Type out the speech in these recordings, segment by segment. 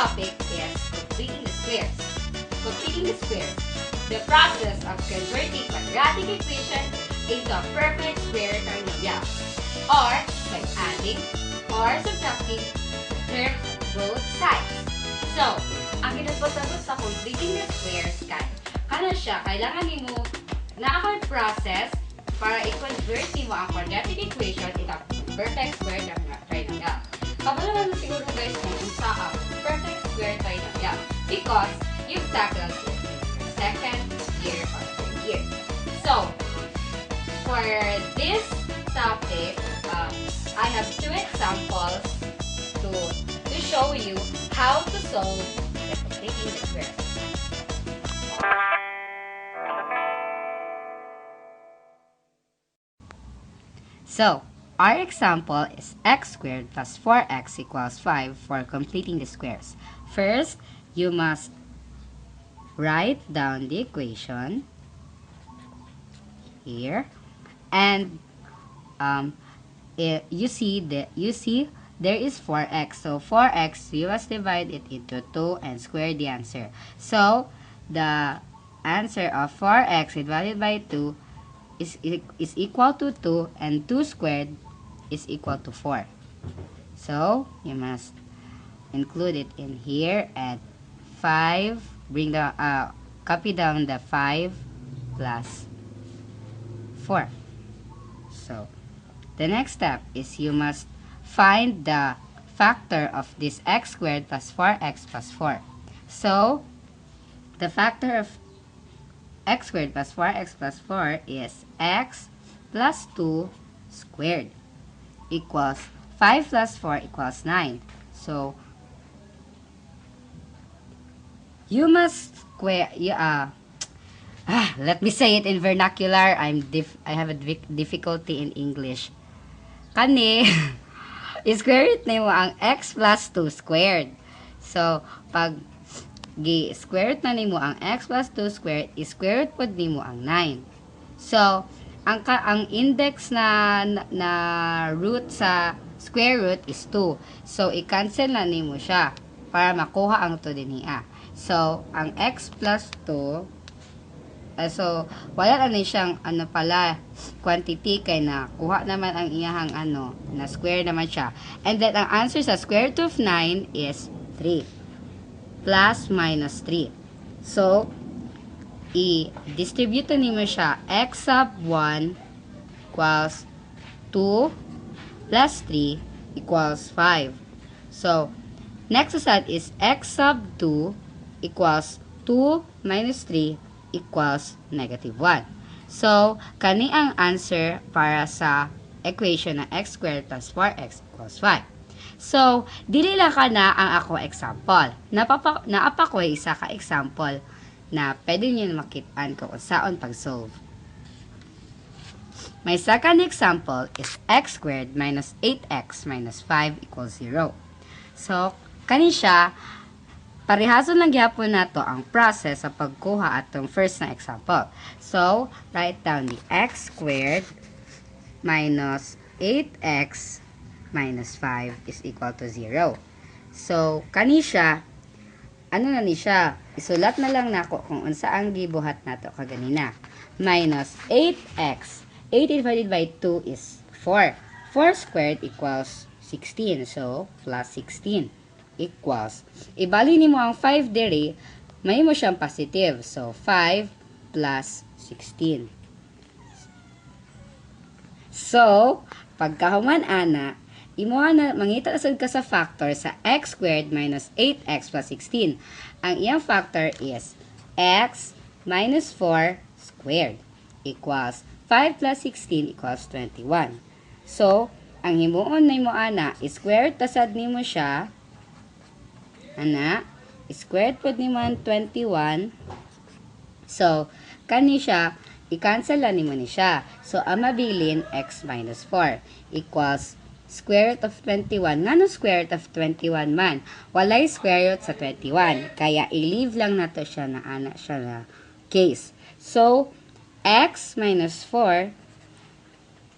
topic is completing the squares. Completing the squares. The process of converting quadratic equation into a perfect square trinomial, or by adding or subtracting terms on both sides. So, ang ginagpasabot sa completing the squares kana siya, kailangan nimo na process para i-convert nimo ang quadratic equation into a perfect square trinomial. Kabalo naman siguro guys kung unsa ang perfect square trinomial because you've tackled it in the second year or third year. So, for this topic, I have two examples to show you how to solve the completing the square. So, our example is x squared plus 4x equals 5 for completing the squares. First, you must write down the equation here, and you see there is 4x. So 4x, you must divide it into 2 and square the answer. So the answer of 4x divided by 2 is equal to 2, and 2 squared is equal to 4. So you must include it in here, and 5, bring the copy down the 5 plus 4. So the next step is you must find the factor of this x squared plus 4x plus 4. So the factor of x squared plus 4x plus 4 is x plus 2 squared equals 5 plus 4 equals 9. So you must square, let me say it in vernacular. I have a difficulty in English. Kani, square root na mo ang x plus 2 squared. So, pag square root na nimo ang x plus 2 squared, square root pod nimo ang 9. So, ang index na root sa square root is 2. So, i-cancel na nimo siya para makuha ang 2 din niya. So, ang x plus 2, so, wala na siyang quantity kay na kuha naman ang iyahang na square naman siya. And then, ang answer sa square root of 9 is 3. Plus minus 3. So, i-distribute nimo siya. X sub 1 equals 2 plus 3 equals 5. So, next side is x sub 2 equals 2 minus 3 equals negative 1. So, kani ang answer para sa equation na x squared plus 4x equals 5. So, dili lang ka na ang ako example. Naapa ko isa ka example na pwede nyo makitaan kung saan pag-solve. My second example is x squared minus 8x minus 5 equals 0. So, kani siya, parehasyon lang gyapon nato ang process sa pagkuha atong first na example. So, write down the x squared minus 8x minus 5 is equal to 0. So, kani siya, na ni siya? Isulat na lang nako kung unsa ang gibuhat nato kaganina. Minus 8x. 8 divided by 2 is 4. 4 squared equals 16. So, plus 16. Equals, ibali nimo ang 5 diri, may mo siyang positive. So, 5 plus 16. So, pagkahuman ana, imuha na, mangita na ka sa factor sa x squared minus 8x plus 16. Ang iyang factor is x minus 4 squared equals 5 plus 16 equals 21. So, ang himuon na mo ana, squared tasad nimo siya, squared pod ni man 21. So, kani siya, i-cancel lang ni mo ni siya. So, ang mabilin, x minus 4 equals square root of 21. Nga no square root of 21 man? Walay square root sa 21. Kaya, i-leave lang nato siya na siya na case. So, x minus 4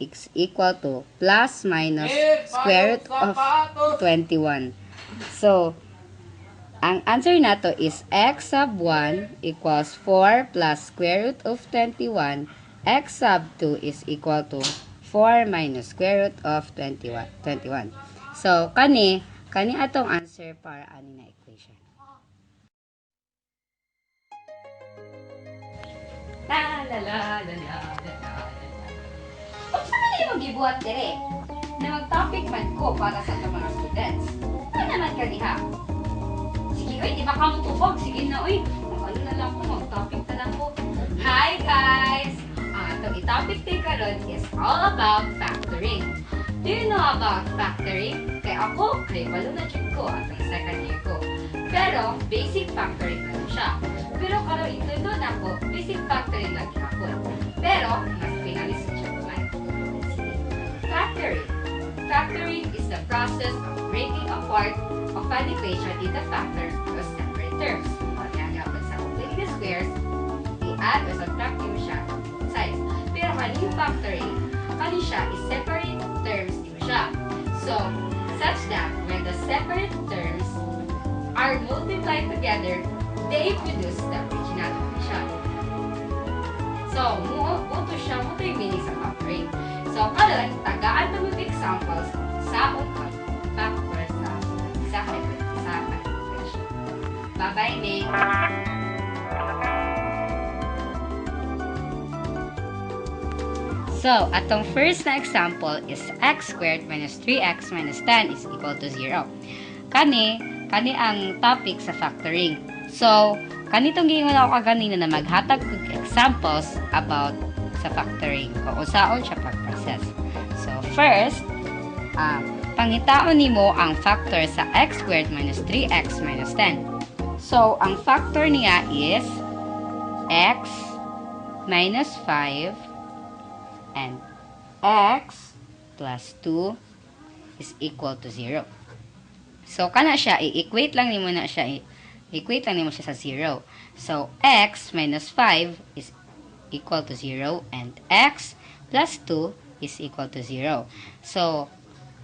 is equal to plus minus square root of 21. So, ang answer nato is x sub 1 equals 4 plus square root of 21. X sub 2 is equal to 4 minus square root of 21. So, kani atong answer para ani na equation. La la la la la la la. Kung saan na yung gibuhat dire? Na mag-topic man ko para sa mga students. Ano naman ka diha? Sige, oy, di ba ka mo tubog? Sige na, oy. Ano na lang ko, mag-topic na lang ko. Hi, guys! Itong i-topic din karon is all about factoring. Do you know about factoring? Kaya ako, kay walo na dyan ko at ang second year ko. Pero, basic factoring lang siya. Pero karon ito doon ako, basic factoring lang ako. Pero, mas pinalis siya naman. Factoring. Factoring is the process of breaking apart of an equation into factors or separate terms. Pagkagapon sa completing squares, i-add or subtract mo siya size. Pero kaning factoring, kani siya is separate terms mo siya. So, such that when the separate terms are multiplied together, they produce the original equation. So, muto siya, muto yung meaning sa factoring. So, karon tagaan na mga examples sa upang factor sa equation. Bye-bye, May! So, atong first na example is x squared minus 3x minus 10 is equal to 0. Kani ang topic sa factoring. So, kanitong gingon ako kaganina na maghatag og examples about sa factoring o usaon siya pag-process. So, first, pangitaon nimo ang factor sa x squared minus 3x minus 10. So, ang factor niya is x minus 5 and x plus 2 is equal to 0. So, kana siya, i-equate lang nimo siya sa 0. So, x minus 5 is equal to 0 and x plus 2 is equal to 0. So,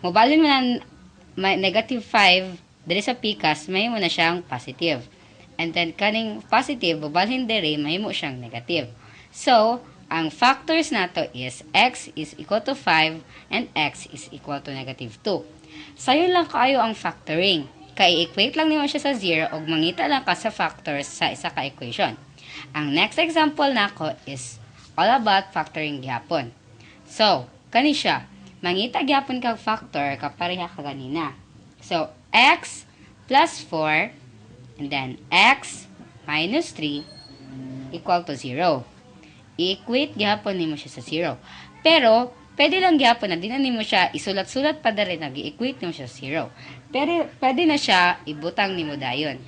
mobalin mo na negative 5 diri sa pikas, may mo na siyang positive. And then, kaning positive, mobalin diri, may mo siyang negative. So, ang factors nato is x is equal to 5 and x is equal to negative 2. Sayo lang kaayo ang factoring. Kay-equate lang nimo siya sa 0 ug mangita lang ka sa factors sa isa ka equation. Ang next example nako is all about factoring gyapon. So, kani siya. Mangita gyapon kag factor kapareha ka ganina. So, x plus 4 and then x minus 3 equal to 0. I-equate gyapon nimo siya sa 0. Pero, pwede lang gyapon na di na nimo siya isulat-sulat pa diri nag-i-equate nimo siya sa 0. Pero, pwede na siya ibutang nimo dayon.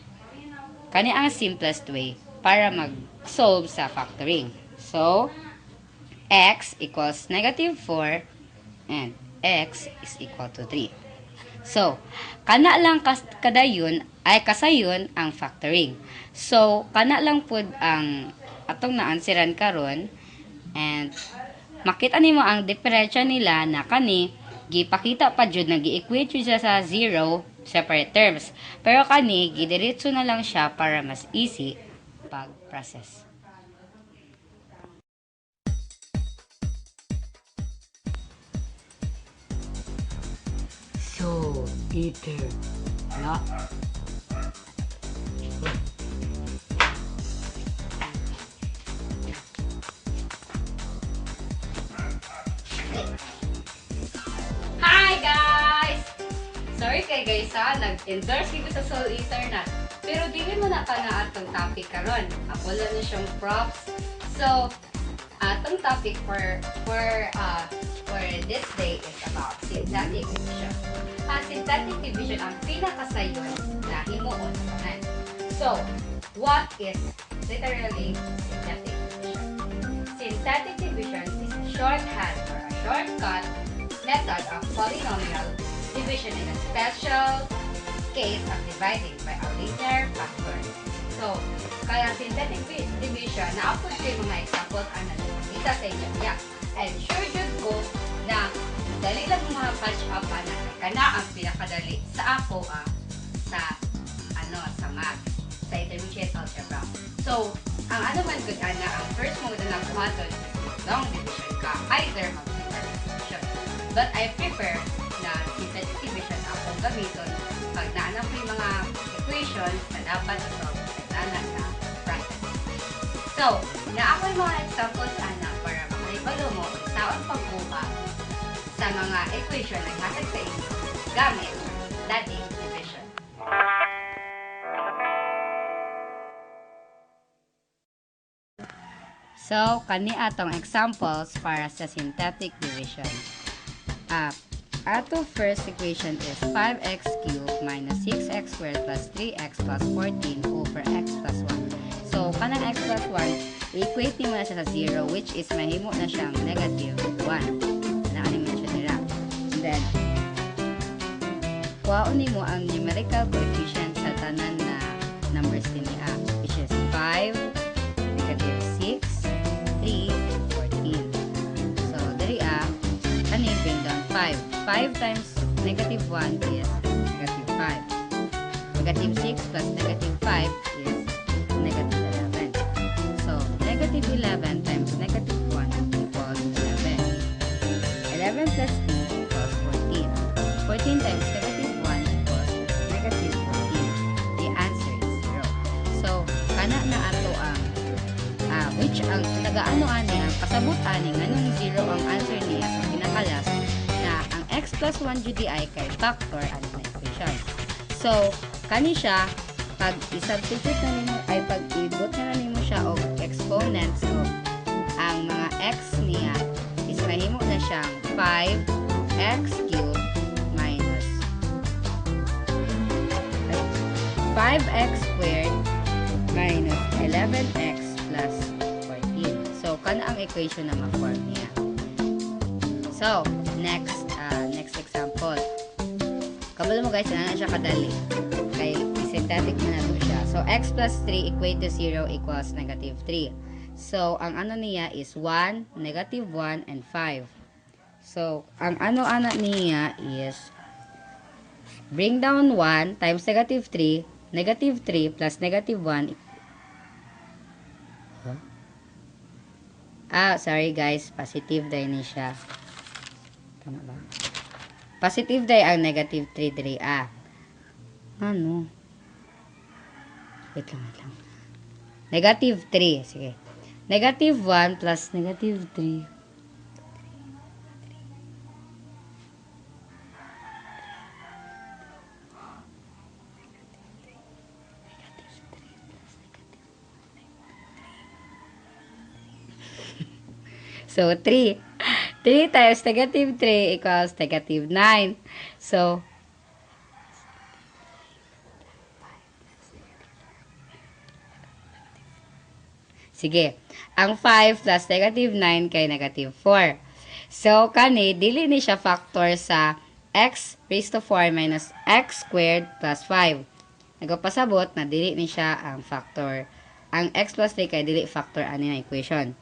Kani ang simplest way para mag-solve sa factoring. So, x equals negative 4 and x is equal to 3. So, kana lang kadayon ay kasayon ang factoring. So, kana lang pud ang atong na-answeran karon and makita nimo ang diferensya nila na kani gipakita pa jud nag-equate siya sa 0 separate terms. Pero kani gidiretso na lang siya para mas easy pag-process. So, either not sorry kay guys nag-endorse ko sa Soul Eater na. Pero dili mo na ka na atong topic karon. Ako lang na siyang props. So, atong topic for this day is about synthetic division. Synthetic division ang pinakasayon na himuon naman. So, what is literally synthetic division? Synthetic division is a shorthand or a shortcut method of polynomial division in a special case of dividing by a linear factor. So, kaya synthetic division, na-upload ko yung mga examples ang nakikita sa inyo niya. And sure jud ko na dali lang mga catch up na kana ang pinakadali sa ako sa math, sa intermediate algebra. So, ang ano man good ana, ang first mo na nagbuhaton is long division ka, either mag-synthetic division. But I prefer na synthetic division akong gamiton pag naanap ko yung mga equations na dapat isolve sa nana na process. So, na ako yung mga examples ana para makaibalo mo kung saan pagkuha sa mga equation na hatag sa inyo gamit dating division. So, kani atong examples para sa synthetic division. Ato first equation is 5x cubed minus 6x squared plus 3x plus 14 over x plus 1. So, kanang x plus 1, i-equate mo na siya sa 0, which is mahimo na siyang negative 1. Na-animation nila. And then, kuhaon mo ang numerical coefficient sa tanan na numbers din niya, which is 5, negative 6, 3, and 14. So, dari kani bring down 5. 5 times negative 1 is negative 5. Negative 6 plus negative 5 is negative 11. So, negative 11 times negative 1 equals 11. 11 plus 2 equals 14. 14 times negative 1 equals negative 14. The answer is 0. So, kana na ato ang which ang nagaano ani ang kasabot ani nganong 0 ang answer niya sa pinakalas na ang x plus 1 GDI kay factor ani na equation. So, kani siya pag i-substitute na nimo ay pag ibot na nimo siya og exponents of ang mga x niya is mahimo na siyang 5x cubed minus 5x squared minus 11x plus 14. So, kana ang equation na ma-form niya. So, next example. Kabalo mo guys, na siya kadali. Kay synthetic na nato siya. So, x plus 3 equate to 0 equals negative 3. So, ang ano niya is 1, negative 1, and 5. So, ang ano-ana niya is bring down 1 times negative 3 plus negative 1. Sorry guys, positive day ni siya. Tama ba? Positive day ang negative 3 diri. Ano? Wait lang. Negative 3. Sige. Negative 1 plus negative 3. So, 3. 3 times negative 3 equals negative 9. So, sige. Ang 5 plus negative 9 kay negative 4. So, kani, dili ni siya factor sa x raised to 4 minus x squared plus 5. Nagpasabot na dili ni siya ang factor. Ang x plus 3 kay dili factor ani na equation.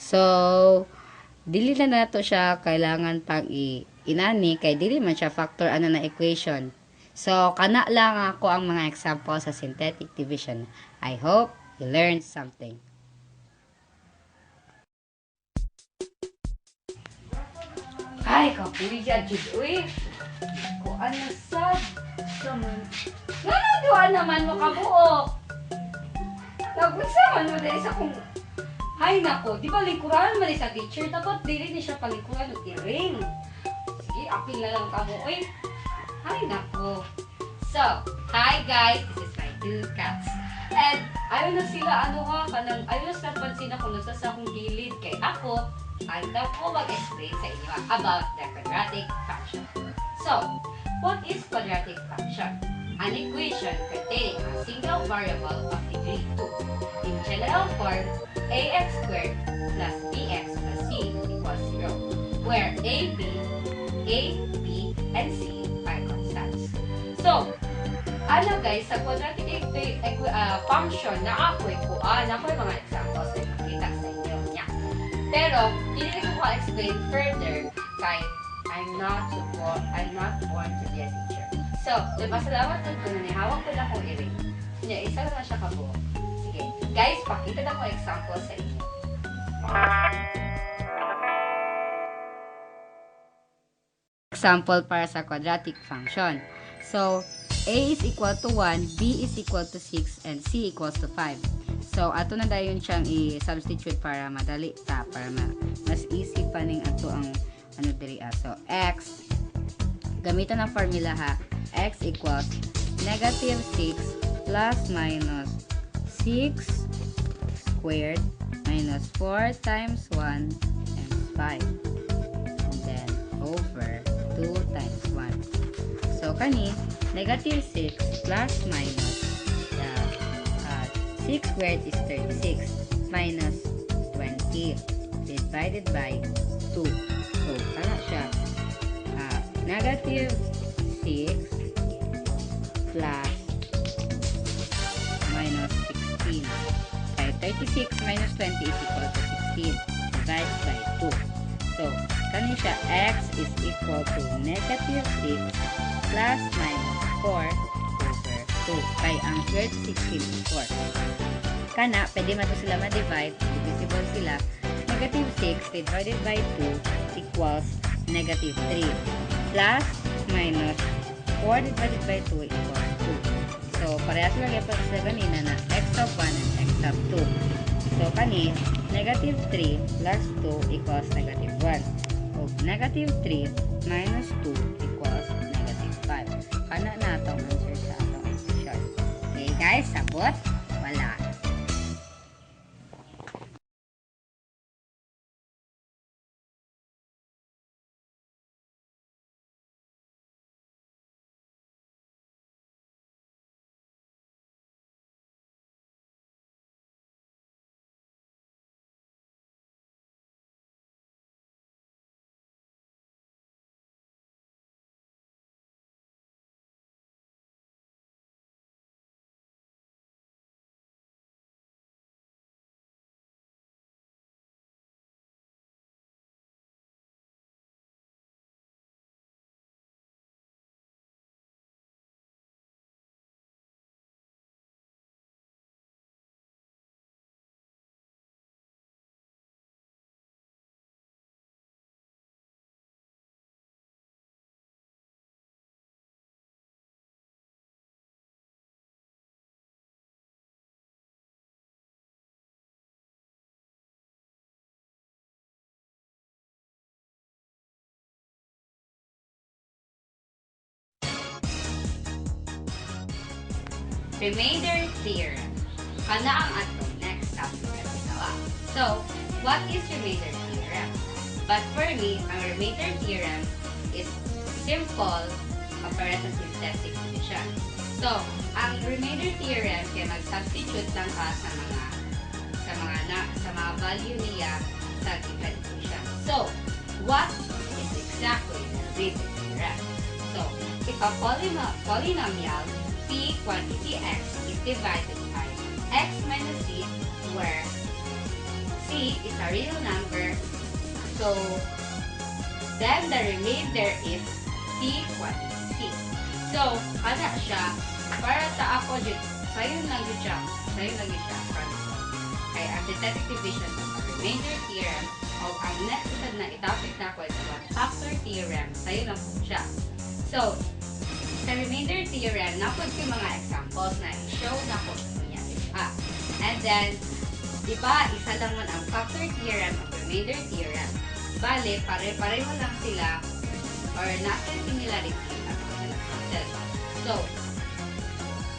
So, dili na nato siya kailangan pang inani kay dili man siya factor ana na equation. So, kana lang ako ang mga example sa synthetic division. I hope you learned something. Ay, kapuya, Jud. Uy, kuan na sad. Saman. Diwa naman mo kabuok. Nagpunsa man mo dahil sa kung hay nako, di ba likuran man sa teacher, dapat dili ni siya palikuran ng i-ring. Sige, apil na lang ka mo. Uy, hay nako. So, hi guys, this is my 2 cats. And, ayaw na sila, ayaw na sila pansin ako nasa sa akong gilid. Kay ako, ay daw ko mag-explain sa inyo about the quadratic function. So, what is quadratic function? An equation containing a single variable of degree 2. In general form, ax squared plus bx plus c equals 0, where a, b, and c are constants. So, ano guys, sa quadratic function na ako'y mga examples na makita sa inyo niya. Pero, hindi ko explain further kahit I'm not born to be a teacher. So, pasalamat ko na nihawak ko na kong i-ring. Unya, isa lang na siya kabuo. Sige. Guys, pakita na ko example sa inyo. Example para sa quadratic function. So, a is equal to 1, b is equal to 6, and c equals to 5. So, ato na dayon siyang i-substitute para madali ta, para mas easy pa ning ato ang ano diri. So, x, gamitan ng formula ha, x equals negative 6 plus minus 6 squared minus 4 times 1 times 5. And then, over 2 times 1. So, kani, negative 6 plus minus 6 squared is 36 minus 20 divided by 2. So, kana siya. Negative 6 plus minus 16. Kaya 36 minus 20 is equal to 16 divided by 2. So, kanin siya, x is equal to negative 6 plus minus 4 over 2. Kaya ang square 16 is 4. Kana, pwede mato sila ma-divide, divisible sila. Negative 6 divided by 2 equals negative 3. Plus minus 4 divided by 2 equals 2. So, parehas lang yung pag sa ganina na x of 1 and x of 2. So, kani, negative 3 plus 2 equals negative 1. So, negative 3 minus 2 equals negative 5. Kana na itong answer sa atong equation. Okay, guys, sabot? Wala. Remainder theorem. Kana ang atong next topic na ginawa. So, what is remainder theorem? But for me, ang remainder theorem is simple para sa synthetic division. So, ang remainder theorem kaya mag-substitute lang ka sa mga value niya sa given equation. So, what is exactly the remainder theorem? So, if a polynomial p quantity x is divided by x minus c, where c is a real number, so then the remainder is p quantity c. So, ana siya, para sa ako, sayon lang yun siya, kaya ang synthetic division of the remainder theorem, o ang next na itapit na ako is about factor theorem, sayon lang po siya. So, sa remainder theorem, napod ko mga examples na i-show na ko niya. And then, di ba, isa lang man ang factor theorem at remainder theorem. Bale, pare-pareho lang sila or natin similarity at sila. So,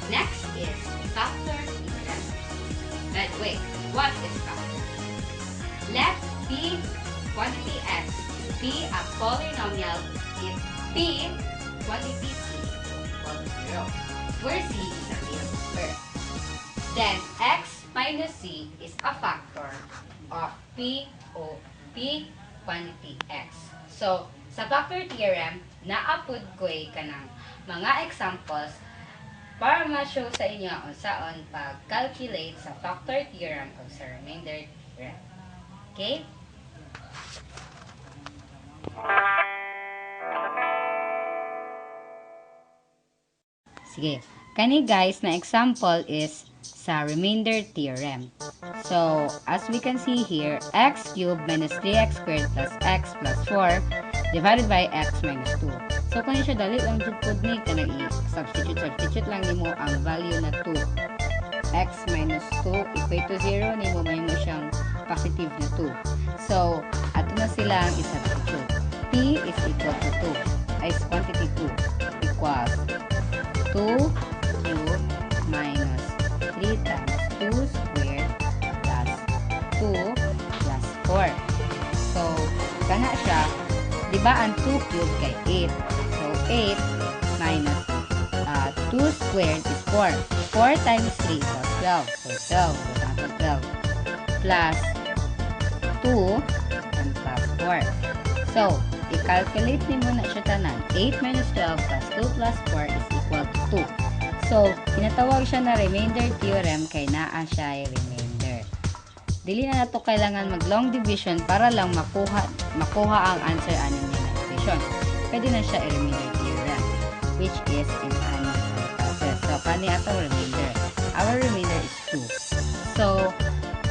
next is factor theorem. But wait, what is factor? Let p quantity x be a polynomial if p quantity c equal to 0, where c is a real number. Then x minus c is a factor of p o p quantity x. So, sa factor theorem, naapod ko kanang mga examples para ma-show sa inyo kung saan pag-calculate sa factor theorem o sa remainder theorem. Okay? Sige. Kani guys na example is sa remainder theorem. So, as we can see here, x cubed minus 3x squared plus x plus 4 divided by x minus 2. So, kani siya dali lang jud ni kanang i-substitute lang nimo ang value na 2. X minus 2 equal to 0 nimo mahimo siyang positive na 2. So, ato na sila ang i-substitute. P is equal to 2. Is quantity 2 equals 2 cubed minus 3 times 2 squared plus 2 plus 4. So, kana siya, di ba ang 2 cubed kay 8? So, 8 minus 2 squared is 4. 4 times 3 equals 12. So, 12. Plus 2 and plus 4. So, i-calculate din mo na siya tanan. 8 minus 12 plus 2 plus 4 is equal to 2. So, tinatawag siya na remainder theorem kay naa siya ay remainder. Dili na nato kailangan mag long division para lang makuha ang answer aning niya na equation. Pwede na siya i-remainder theorem, which is in aning process. So, kani atong remainder. Our remainder is 2. So,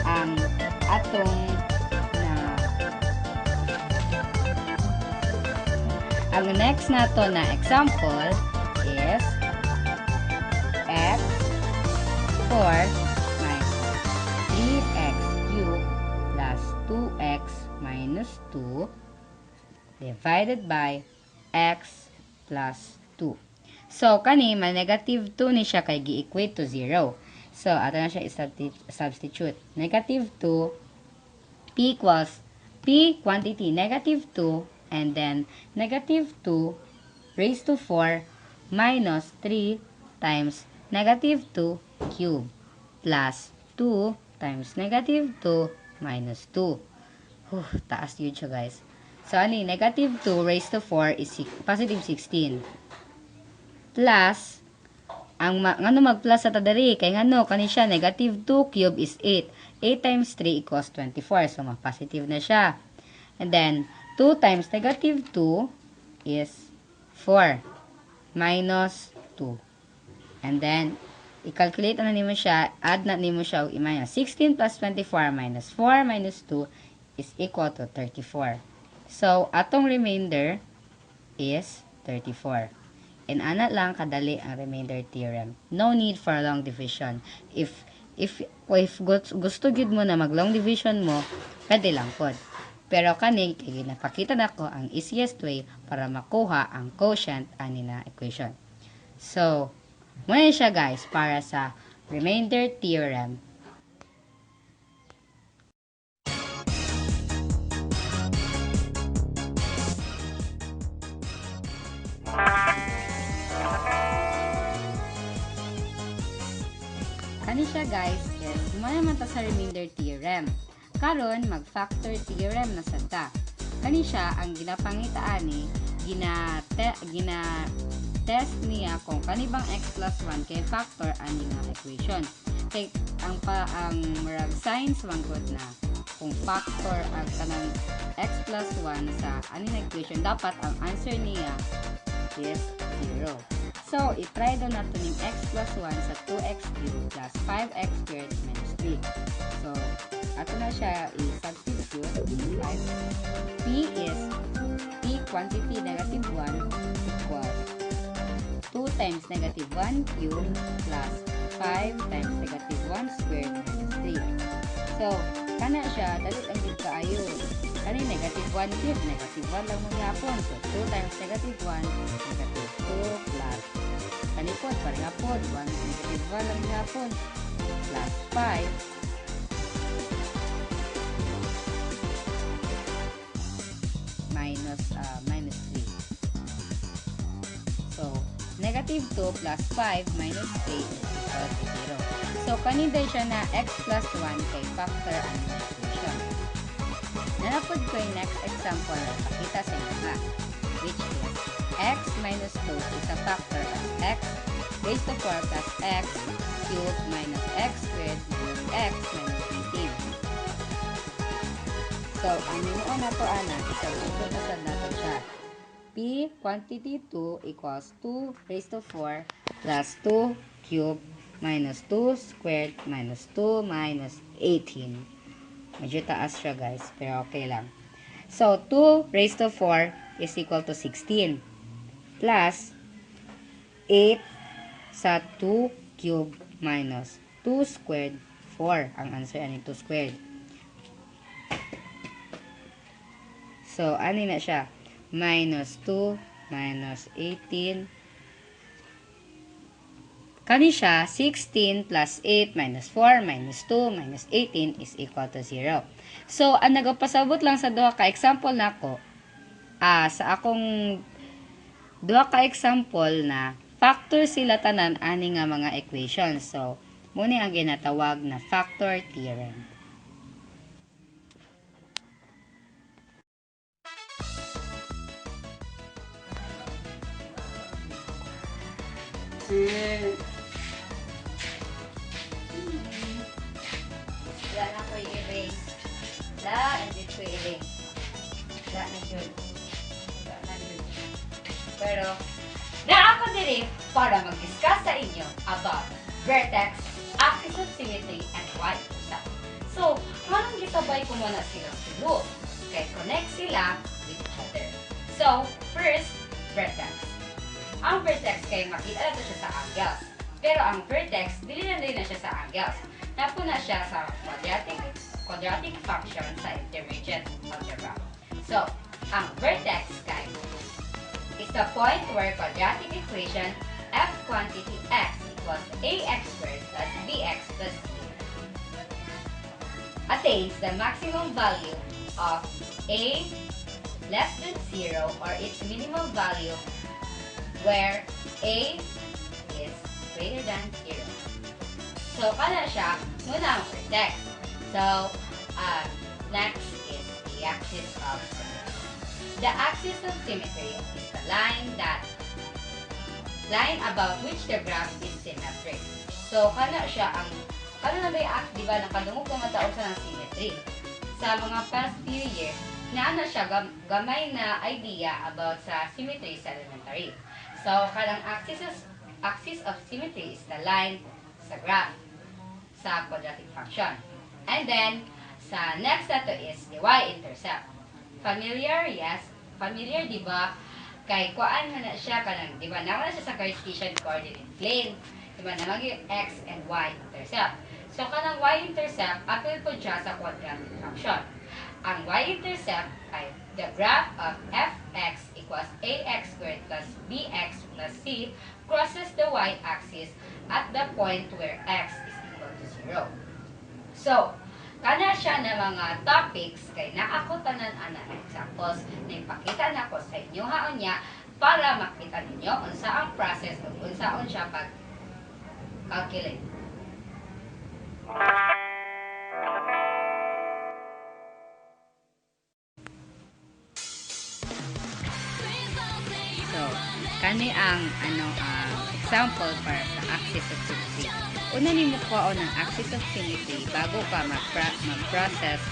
ang atong ang next nato na example is x 4 minus 3x cubed plus 2x minus 2 divided by x plus 2. So, kani, negative 2 ni siya kay gi-equate to 0. So, ato na siya i-substitute. Negative 2, p equals, p quantity, negative 2, and then negative 2 raised to 4 minus 3 times negative 2 cube plus 2 times negative 2 minus 2. Taas yun siya guys. So, ani, negative 2 raised to 4 is positive 16. Plus, ngano mag-plus sa tadari, kay ngano, kani siya, negative 2 cube is 8. 8 times 3 equals 24. So, mag-positive na siya. And then, 2 times negative 2 is 4 minus 2. And then, i-calculate na nimo siya, add na nimo siya, imaya, 16 plus 24 minus 4 minus 2 is equal to 34. So, atong remainder is 34. And ana lang kadali ang remainder theorem. No need for long division. If gusto gid mo na mag long division mo, pwede lang pod. Pero kani kay ginapakita nako ang easiest way para makuha ang quotient ani na equation. So, muna siya guys para sa remainder theorem. Kani siya guys, yes, muna naman ta sa remainder theorem. Karon mag-factor theorem na sad ta. Kani siya ang ginapangitaan ni gina-test niya kung kani bang x plus 1 kay factor ani nga equation. Kay ang murag signs manggod na kung factor ang kanang x plus 1 sa ani nga equation, dapat ang answer niya is 0. So, i-try daw nato ning x plus 1 sa 2x cubed plus 5x squared minus 3. So, ato na siya i-substitute. P is P quantity negative 1 equals 2 times negative 1 cubed plus 5 times negative 1 squared minus 3. So, kana siya, dali ang gid kaayo. Kani negative 1 cubed, negative 1 lang mo yapon. So, 2 times negative 1, negative 2 plus kanipod, parehapon, 1 negative 1 lang yapon plus 5 minus 3. So, negative 2 plus 5 minus 3 is equal to 0. So, kanina siya na x plus 1 kay factor ang equation. Nanapod ko yung next example na pakita sa inyo which is x minus 2 is a factor of x raised to 4 plus x cubed minus x squared minus x minus 18. So, ang nuon na to ana, isabutod na sad nato siya. P quantity 2 equals 2 raised to 4 plus 2 cube minus 2 squared minus 2 minus 18. Medyo taas siya guys, pero okay lang. So, 2 raised to 4 is equal to 16 plus 8 sa 2 cube minus 2 squared 4. Ang answer ani 2 squared. So, ano na siya? Minus 2 minus 18. Kani siya, 16 plus 8 minus 4 minus 2 minus 18 is equal to 0. So, ang nagapasabot lang sa duha ka example nako, sa akong duha ka example na factor sila tanan ani nga mga equations. So, muna ang ginatawag na factor theorem. Wala na ko i-erase. Hindi ko i-erase. Wala na yun. Pero, na ako diri para mag-discuss sa inyo about vertex, axis of symmetry, and y-intercept. So, anong gisabay ko muna silang tulo? Kaya connect sila with each other. So, first, vertex. Ang vertex kay makita na siya sa angles. Pero ang vertex, dili na siya sa angles. Napo na siya sa quadratic function sa intermediate algebra. So, ang vertex kay is the point where quadratic equation f quantity x equals ax squared plus bx plus c attains the maximum value of a less than 0 or its minimum value where a is greater than 0. So, kana siya, muna ang vertex. So, next is the axis of symmetry. The axis of symmetry is the line about which the graph is symmetric. So, kana siya ang, kana na ba yung di ba, nakadungog na mataog sa ng symmetry. Sa mga past few years, naana siya gamay na idea about sa symmetry sa elementary. So, kanang axis of symmetry is the line sa graph sa quadratic function. And then, sa next nato is the y-intercept. Familiar? Yes. Familiar, di ba? Kay kuan na siya kanang, di ba? Naman na siya sa Cartesian coordinate plane. Di ba? Naman yung x and y-intercept. So, kanang y-intercept, apil po siya sa quadratic function. Ang y-intercept ay the graph of fx equals ax squared plus bx plus c crosses the y-axis at the point where x is equal to 0. So, kana siya na mga topics kay naako tanan ana examples na ipakita nako sa inyo haon niya para makita ninyo unsa ang process ug unsaon siya pag calculate. So, kani ang example para sa axis of symmetry. Una nimo kuha ng axis of symmetry bago ka mag-process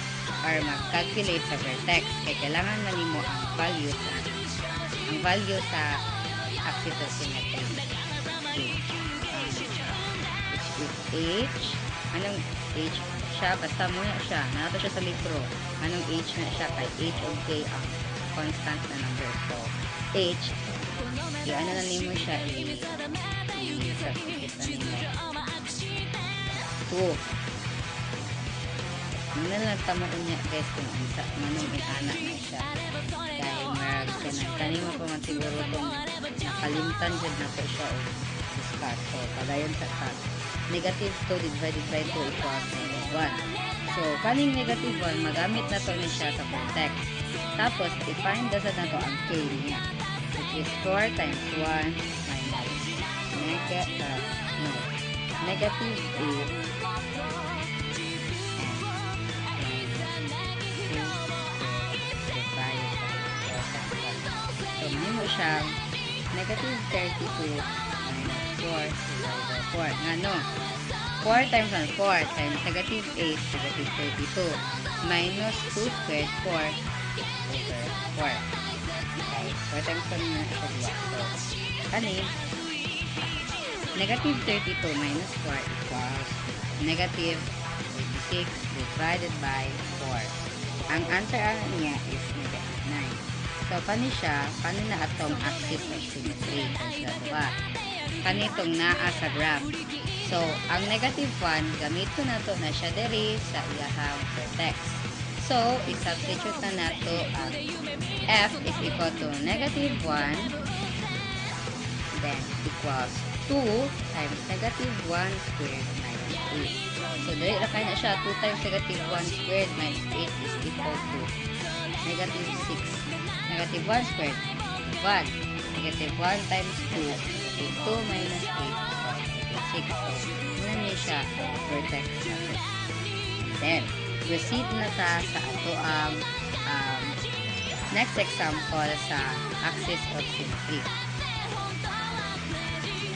or mag-calculate sa vertex. Kaya kailangan man nimo ang value sa axis of symmetry. Which is h. Anong h siya? Basta muna siya. Nato siya sa libro. Anong h na siya? Kay h o k ang constant na number. So, h. Ano na nimo siya? I-substitute na nimo. 2. Muna lang tamo niya guys kung manong anak na siya. Dahil marag siya na. Kanimo pa man siguro itong nakalimtan dyan na po siya o discard. So, padayon sa cut. Negative 2 divided by 2 equals negative 1. So, kaning negative 1, magamit na to na siya sa vertex. Tapos, i-find na to ang k niya. Which is 4 times 1 minus negative 8 So, may mo siyang negative 32 minus 4 divided by 4. Nga no? 4 times 1, 4 times negative 8, negative 32 minus 2 squared 4 over 4. Okay, 4 times 1 na siya 2. So, kani negative 32 minus 4 equals negative 36 divided by 4. Ang answer niya is negative 9. So, kani siya, kani na atong axis of symmetry. Kasi diba? Kanitong naa sa graph. So, ang negative 1, gamito na to na siya diri sa iyahang vertex. So, i-substitute na nato ang f is equal to negative 1 then equals 2 times negative 1 squared minus 8. So, dali lakay na siya. 2 times negative 1 squared minus 8 is equal to negative 6. Negative 1 squared, 1. Negative 1 times 2, negative 2 minus 8 equals 6. So, muna niya siya vertex natin. Then, proceed na ta sa ato ang next example sa axis of symmetry.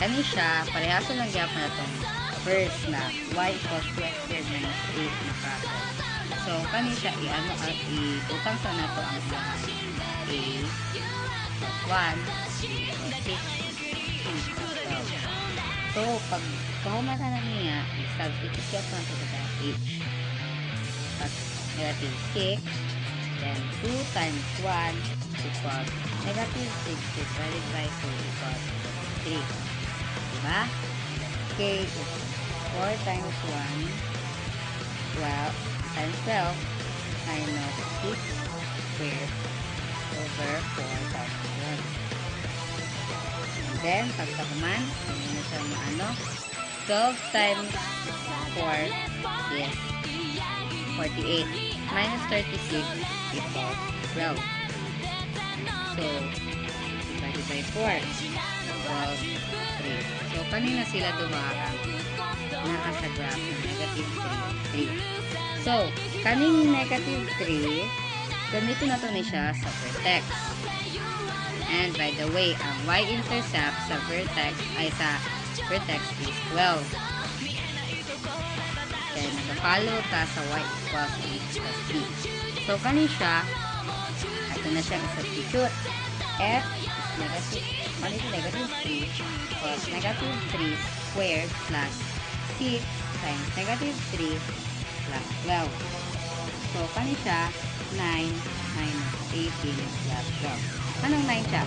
Kani siya, parehaso lang gyapon na itong first na y equals 2x squared minus 8 na process. So, kani siya, i-utang sa nato ang lahat. A plus 1 equals 6 equals 12. So, pag kahumata na niya, i-substitute gyapon nato sa h. Negative 6, then 2 times 1 equals negative 6 divided by 2 equals 3. Diba? K is 4 times 1, 12 times 12 minus 6 squared over 4 times 1. And then, pagkakuman, hindi na siya maano, 12 times 4 is 48 minus 36 equals 12. So, divided by 4 equals 3. So, kanina sila dumaan na sa graph na negative 3, 3. So, kaning negative 3, gamito na to ni siya sa vertex. And by the way, ang y-intercept sa vertex ay sa vertex is 12. Then, nag-follow ta sa y equals a plus b. So, kanin siya, ito na siya substitute. F is negative, negative 3 equals negative 3 squared plus 6 times negative 3 plus 12. So, kanin siya, 9 minus 18 plus 12. Anong 9 siya?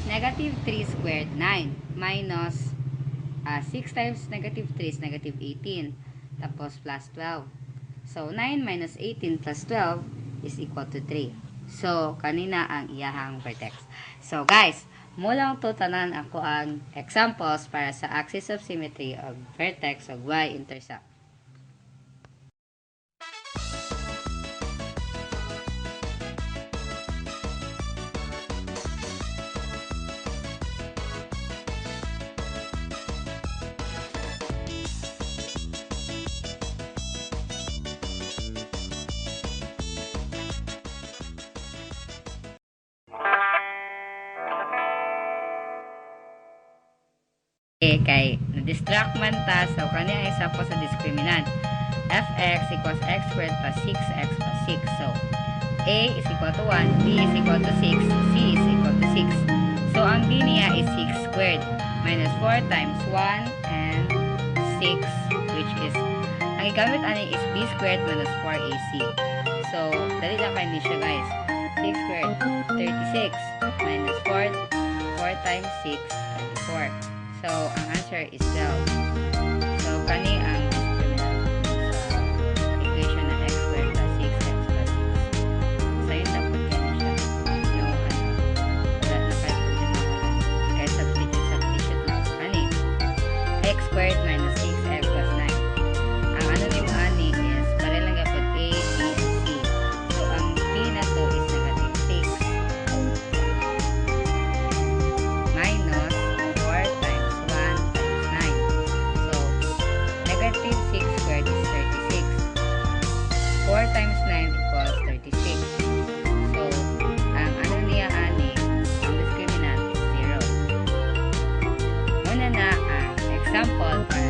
Negative 3 squared, 9 minus 6 times negative 3 is negative 18. Tapos plus 12. So, 9 minus 18 plus 12 is equal to 3. So, kanina ang iyahang vertex. So, guys, mulang to tanan ako ang examples para sa axis of symmetry of vertex of y-intercept. Kay na-distract man ta, so kanya ay isa po sa discriminant. Fx equals x squared plus 6x plus 6. So, a is equal to 1, b is equal to 6, c is equal to 6. So, ang b niya is 6 squared minus 4 times 1 and 6, which is, ang igamit ani is b squared minus 4ac. So, dali lang kayo niya siya, guys. 6 squared, 36 minus 4 times 6, 24. So, ang answer is 12. So, kani ang discriminant sa equation na x squared plus 6x plus 6. So, yun dapat kani siya. Yung wala na kahit kaya substitute lang. Kani, x squared minus 6x plus 9. Ang ano ni mo ani is, pare lang dapat a, b, and c. So, ang b na to is negative 6 minus 4 times 6 squared is 36. 4 times 9 equals 36. So, ang ano niya ani, ang discriminant is 0. Muna na ang example para